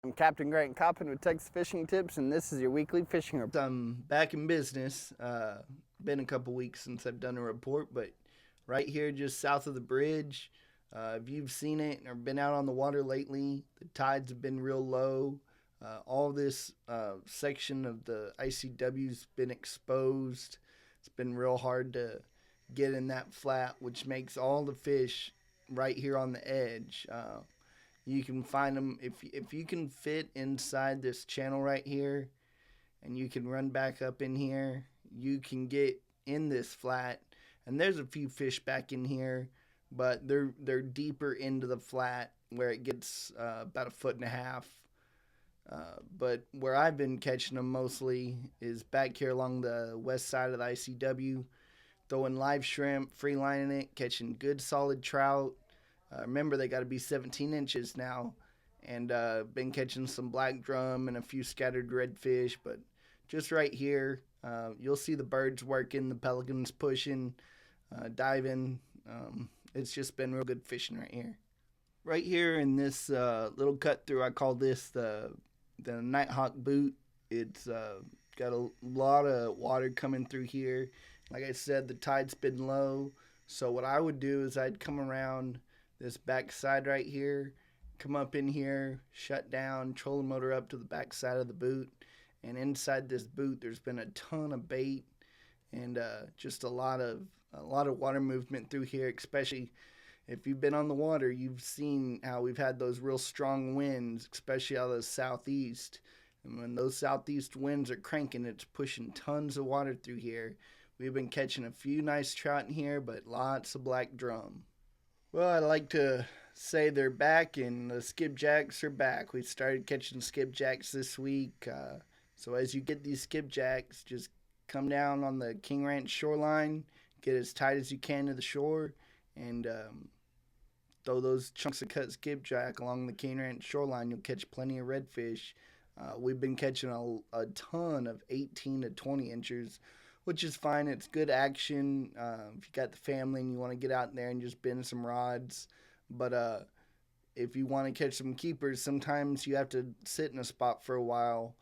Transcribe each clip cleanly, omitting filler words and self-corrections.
I'm Capt.Grant Coppin with Texas Fishing Tips, and this is your weekly fishing report. I'm back in business. Been a couple weeks since I've done a report, but right here, just south of the bridge, if you've seen it or been out on the water lately, the tides have been real low. All this section of the ICW's been exposed. It's been real hard to get in that flat, which makes all the fish right here on the edge. You can find them if you can fit inside this channel right here, and you can run back up in here. You can get in this flat, and there's a few fish back in here, but they're deeper into the flat where it gets about a foot and a half. But where I've been catching them mostly is back here along the west side of the ICW, throwing live shrimp, free lining it, catching good solid trout. Remember, they got to be 17 inches now, and been catching some black drum and a few scattered redfish. But just right here, you'll see the birds working, the pelicans pushing, diving. It's just been real good fishing right here. Right here in this little cut through, I call this the Nighthawk boot. It's got a lot of water coming through here. Like I said, the tide's been low. So what I would do is I'd come around this back side right here, come up in here, shut down, trolling motor up to the back side of the boot. And inside this boot, there's been a ton of bait and just a lot of water movement through here, especially if you've been on the water. You've seen how we've had those real strong winds, especially out of the southeast. And when those southeast winds are cranking, it's pushing tons of water through here. We've been catching a few nice trout in here, but lots of black drum. Well, I'd like to say they're back, and the skipjacks are back. We started catching skipjacks this week. So as you get these skipjacks, just come down on the King Ranch shoreline, get as tight as you can to the shore, and throw those chunks of cut skipjack along the King Ranch shoreline. You'll catch plenty of redfish. We've been catching a ton of 18 to 20 inchers, which is fine. It's good action if you got the family and you want to get out there and just bend some rods. But if you want to catch some keepers, sometimes you have to sit in a spot for a while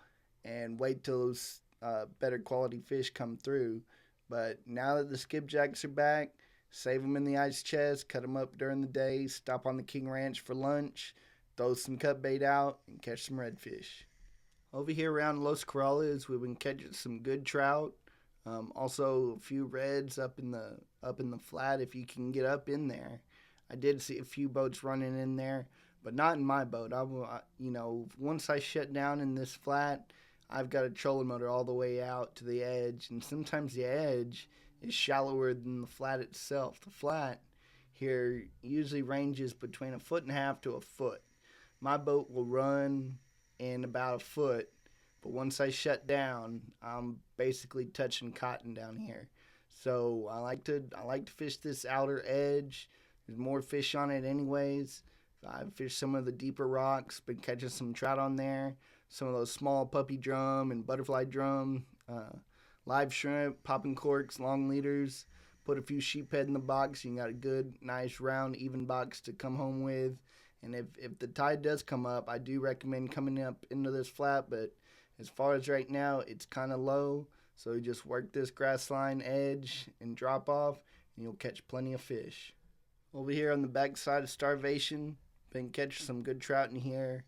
and wait till those better quality fish come through. But now that the skipjacks are back, save them in the ice chest, cut them up during the day, stop on the King Ranch for lunch, throw some cut bait out, and catch some redfish. Over here around Los Corrales, we've been catching some good trout. Also, a few reds up in the flat if you can get up in there. I did see a few boats running in there, but not in my boat. Once I shut down in this flat, I've got a trolling motor all the way out to the edge, and sometimes the edge is shallower than the flat itself. The flat here usually ranges between a foot and a half to a foot. My boat will run in about a foot, but once I shut down, I'm basically touching cotton down here. So I like to fish this outer edge. There's more fish on it anyways. I've fished some of the deeper rocks, been catching some trout on there. Some of those small puppy drum and butterfly drum, live shrimp, popping corks, long leaders. Put a few sheephead in the box. You got a good, nice, round, even box to come home with. And if the tide does come up, I do recommend coming up into this flat. But as far as right now, it's kind of low. So you just work this grass line edge and drop off, and you'll catch plenty of fish. Over here on the back side of Starvation, been catching some good trout in here.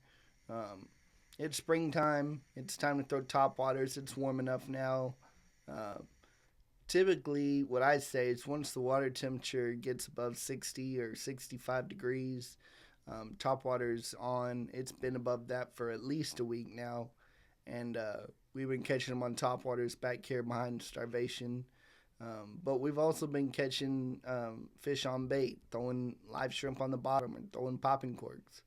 It's springtime. It's time to throw topwaters. It's warm enough now. Typically, what I say is once the water temperature gets above 60 or 65 degrees, topwater's on. It's been above that for at least a week now. And we've been catching them on topwaters back here behind Starvation. But we've also been catching fish on bait, throwing live shrimp on the bottom and throwing popping corks.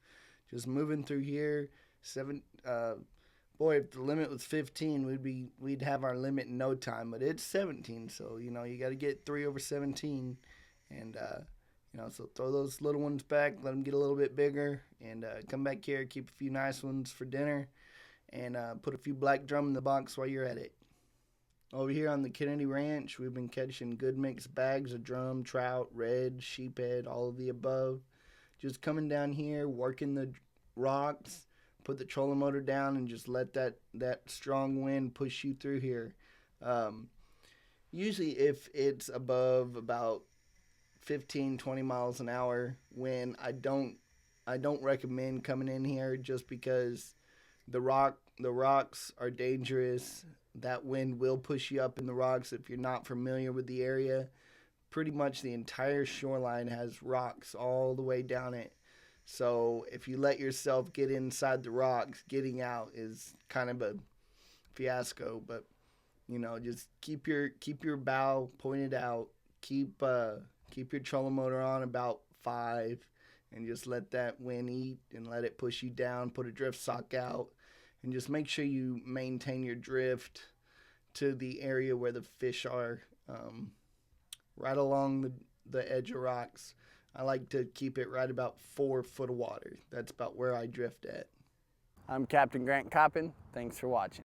Just moving through here. If the limit was 15, we'd have our limit in no time. But it's 17, so you got to get 3 over 17, and so throw those little ones back, let them get a little bit bigger, and come back here, keep a few nice ones for dinner, and put a few black drum in the box while you're at it. Over here on the Kennedy Ranch, we've been catching good mixed bags of drum, trout, red, sheephead, all of the above. Just coming down here, working the rocks, put the trolling motor down and just let that strong wind push you through here. Usually if it's above about 15, 20 miles an hour when I don't recommend coming in here, just because the rocks are dangerous. That wind will push you up in the rocks if you're not familiar with the area. Pretty much the entire shoreline has rocks all the way down it. So if you let yourself get inside the rocks, getting out is kind of a fiasco. But just keep your bow pointed out. Keep your trolling motor on about 5, and just let that wind eat and let it push you down. Put a drift sock out, and just make sure you maintain your drift to the area where the fish are, right along the edge of rocks. I like to keep it right about 4 foot of water. That's about where I drift at. I'm Capt.Grant Coppin. Thanks for watching.